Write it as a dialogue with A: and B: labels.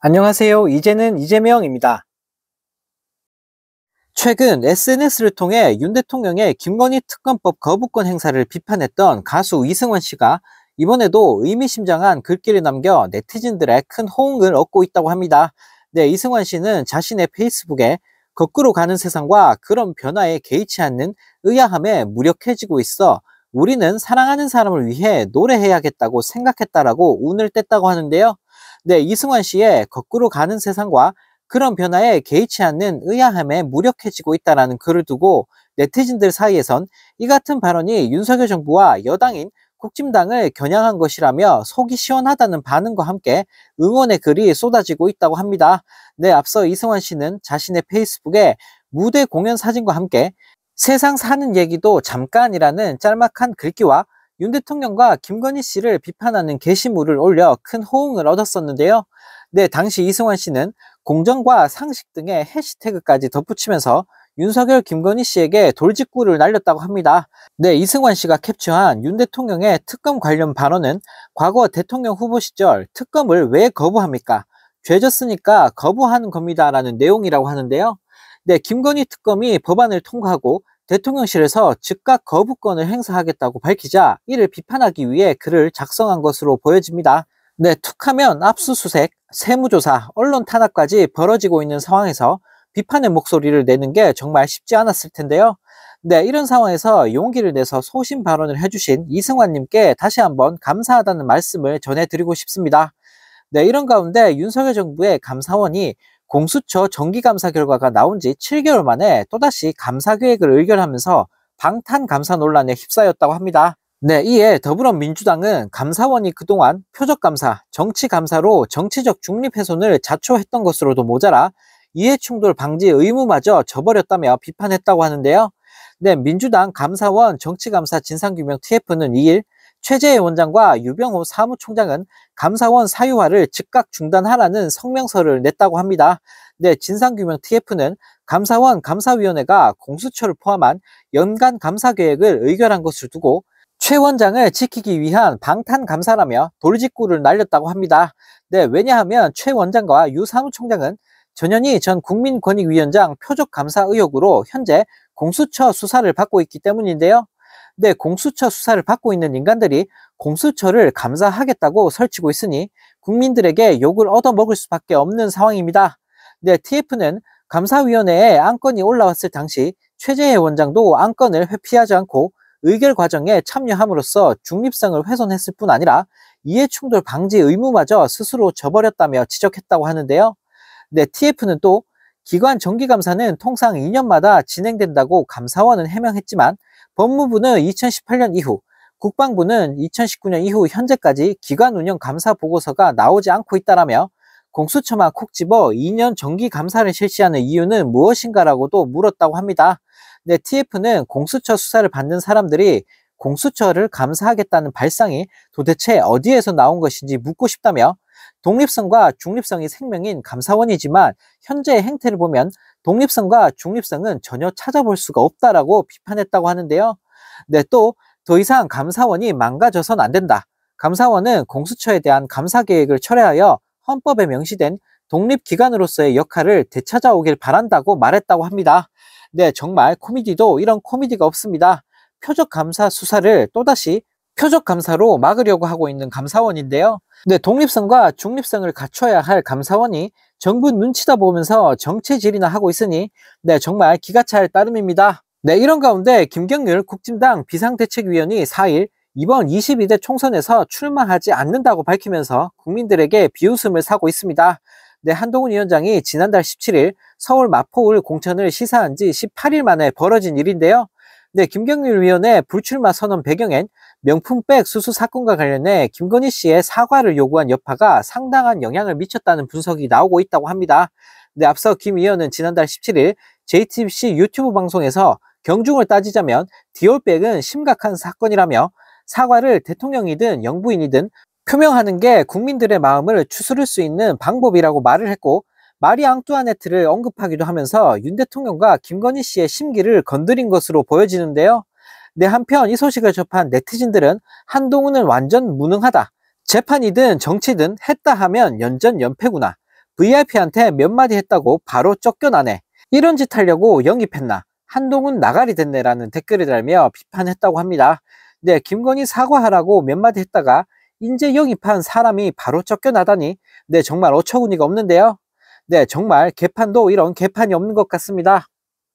A: 안녕하세요. 이제는 이재명입니다. 최근 SNS를 통해 윤 대통령의 김건희 특검법 거부권 행사를 비판했던 가수 이승환 씨가 이번에도 의미심장한 글귀를 남겨 네티즌들의 큰 호응을 얻고 있다고 합니다. 네, 이승환 씨는 자신의 페이스북에 거꾸로 가는 세상과 그런 변화에 개의치 않는 의아함에 무력해지고 있어 우리는 사랑하는 사람을 위해 노래해야겠다고 생각했다라고 운을 뗐다고 하는데요. 네, 이승환 씨의 거꾸로 가는 세상과 그런 변화에 개의치 않는 의아함에 무력해지고 있다라는 글을 두고 네티즌들 사이에선 이 같은 발언이 윤석열 정부와 여당인 국진당을 겨냥한 것이라며 속이 시원하다는 반응과 함께 응원의 글이 쏟아지고 있다고 합니다. 네, 앞서 이승환 씨는 자신의 페이스북에 무대 공연 사진과 함께 세상 사는 얘기도 잠깐이라는 짤막한 글귀와 윤 대통령과 김건희 씨를 비판하는 게시물을 올려 큰 호응을 얻었었는데요. 네, 당시 이승환 씨는 공정과 상식 등의 해시태그까지 덧붙이면서 윤석열, 김건희 씨에게 돌직구를 날렸다고 합니다. 네, 이승환 씨가 캡처한 윤 대통령의 특검 관련 발언은 과거 대통령 후보 시절 특검을 왜 거부합니까? 죄졌으니까 거부하는 겁니다라는 내용이라고 하는데요. 네, 김건희 특검이 법안을 통과하고 대통령실에서 즉각 거부권을 행사하겠다고 밝히자 이를 비판하기 위해 글을 작성한 것으로 보여집니다. 네, 툭하면 압수수색, 세무조사, 언론 탄압까지 벌어지고 있는 상황에서 비판의 목소리를 내는 게 정말 쉽지 않았을 텐데요. 네, 이런 상황에서 용기를 내서 소신 발언을 해주신 이승환님께 다시 한번 감사하다는 말씀을 전해드리고 싶습니다. 네, 이런 가운데 윤석열 정부의 감사원이 공수처 정기감사 결과가 나온 지 7개월 만에 또다시 감사 계획을 의결하면서 방탄 감사 논란에 휩싸였다고 합니다. 네, 이에 더불어민주당은 감사원이 그동안 표적감사, 정치감사로 정치적 중립 훼손을 자초했던 것으로도 모자라 이해충돌 방지 의무마저 저버렸다며 비판했다고 하는데요. 네, 민주당 감사원 정치감사 진상규명 TF는 2일 최재해 원장과 유병호 사무총장은 감사원 사유화를 즉각 중단하라는 성명서를 냈다고 합니다. 네, 진상규명 TF는 감사원 감사위원회가 공수처를 포함한 연간 감사 계획을 의결한 것을 두고 최 원장을 지키기 위한 방탄 감사라며 돌직구를 날렸다고 합니다. 네, 왜냐하면 최 원장과 유 사무총장은 전현희 전 국민권익위원장 표적 감사 의혹으로 현재 공수처 수사를 받고 있기 때문인데요. 네, 공수처 수사를 받고 있는 인간들이 공수처를 감사하겠다고 설치고 있으니 국민들에게 욕을 얻어먹을 수밖에 없는 상황입니다. 네, TF는 감사위원회에 안건이 올라왔을 당시 최재해 원장도 안건을 회피하지 않고 의결 과정에 참여함으로써 중립성을 훼손했을 뿐 아니라 이해충돌 방지 의무마저 스스로 져버렸다며 지적했다고 하는데요. 네, TF는 또 기관 정기감사는 통상 2년마다 진행된다고 감사원은 해명했지만 법무부는 2018년 이후, 국방부는 2019년 이후 현재까지 기관 운영 감사 보고서가 나오지 않고 있다라며 공수처만 콕 집어 2년 정기 감사를 실시하는 이유는 무엇인가라고도 물었다고 합니다. 네, TF는 공수처 수사를 받는 사람들이 공수처를 감사하겠다는 발상이 도대체 어디에서 나온 것인지 묻고 싶다며 독립성과 중립성이 생명인 감사원이지만 현재의 행태를 보면 독립성과 중립성은 전혀 찾아볼 수가 없다라고 비판했다고 하는데요. 네, 또 더 이상 감사원이 망가져선 안 된다. 감사원은 공수처에 대한 감사 계획을 철회하여 헌법에 명시된 독립기관으로서의 역할을 되찾아오길 바란다고 말했다고 합니다. 네, 정말 코미디도 이런 코미디가 없습니다. 표적감사 수사를 또다시 표적감사로 막으려고 하고 있는 감사원인데요. 네, 독립성과 중립성을 갖춰야 할 감사원이 정부 눈치다 보면서 정체질이나 하고 있으니 네, 정말 기가 찰 따름입니다. 네, 이런 가운데 김경률 국진당 비상대책위원이 4일 이번 22대 총선에서 출마하지 않는다고 밝히면서 국민들에게 비웃음을 사고 있습니다. 네, 한동훈 위원장이 지난달 17일 서울 마포울 공천을 시사한 지 18일 만에 벌어진 일인데요. 네, 김경률 위원의 불출마 선언 배경엔 명품백 수수 사건과 관련해 김건희 씨의 사과를 요구한 여파가 상당한 영향을 미쳤다는 분석이 나오고 있다고 합니다. 네, 앞서 김 위원은 지난달 17일 JTBC 유튜브 방송에서 경중을 따지자면 디올백은 심각한 사건이라며 사과를 대통령이든 영부인이든 표명하는 게 국민들의 마음을 추스를 수 있는 방법이라고 말을 했고 마리 앙뚜아네트를 언급하기도 하면서 윤 대통령과 김건희 씨의 심기를 건드린 것으로 보여지는데요. 네, 한편 이 소식을 접한 네티즌들은 한동훈은 완전 무능하다. 재판이든 정치든 했다 하면 연전 연패구나. VIP한테 몇 마디 했다고 바로 쫓겨나네. 이런 짓 하려고 영입했나? 한동훈 나가리 됐네 라는 댓글을 달며 비판했다고 합니다. 네, 김건희 사과하라고 몇 마디 했다가 인재 영입한 사람이 바로 쫓겨나다니, 네, 정말 어처구니가 없는데요. 네, 정말 개판도 이런 개판이 없는 것 같습니다.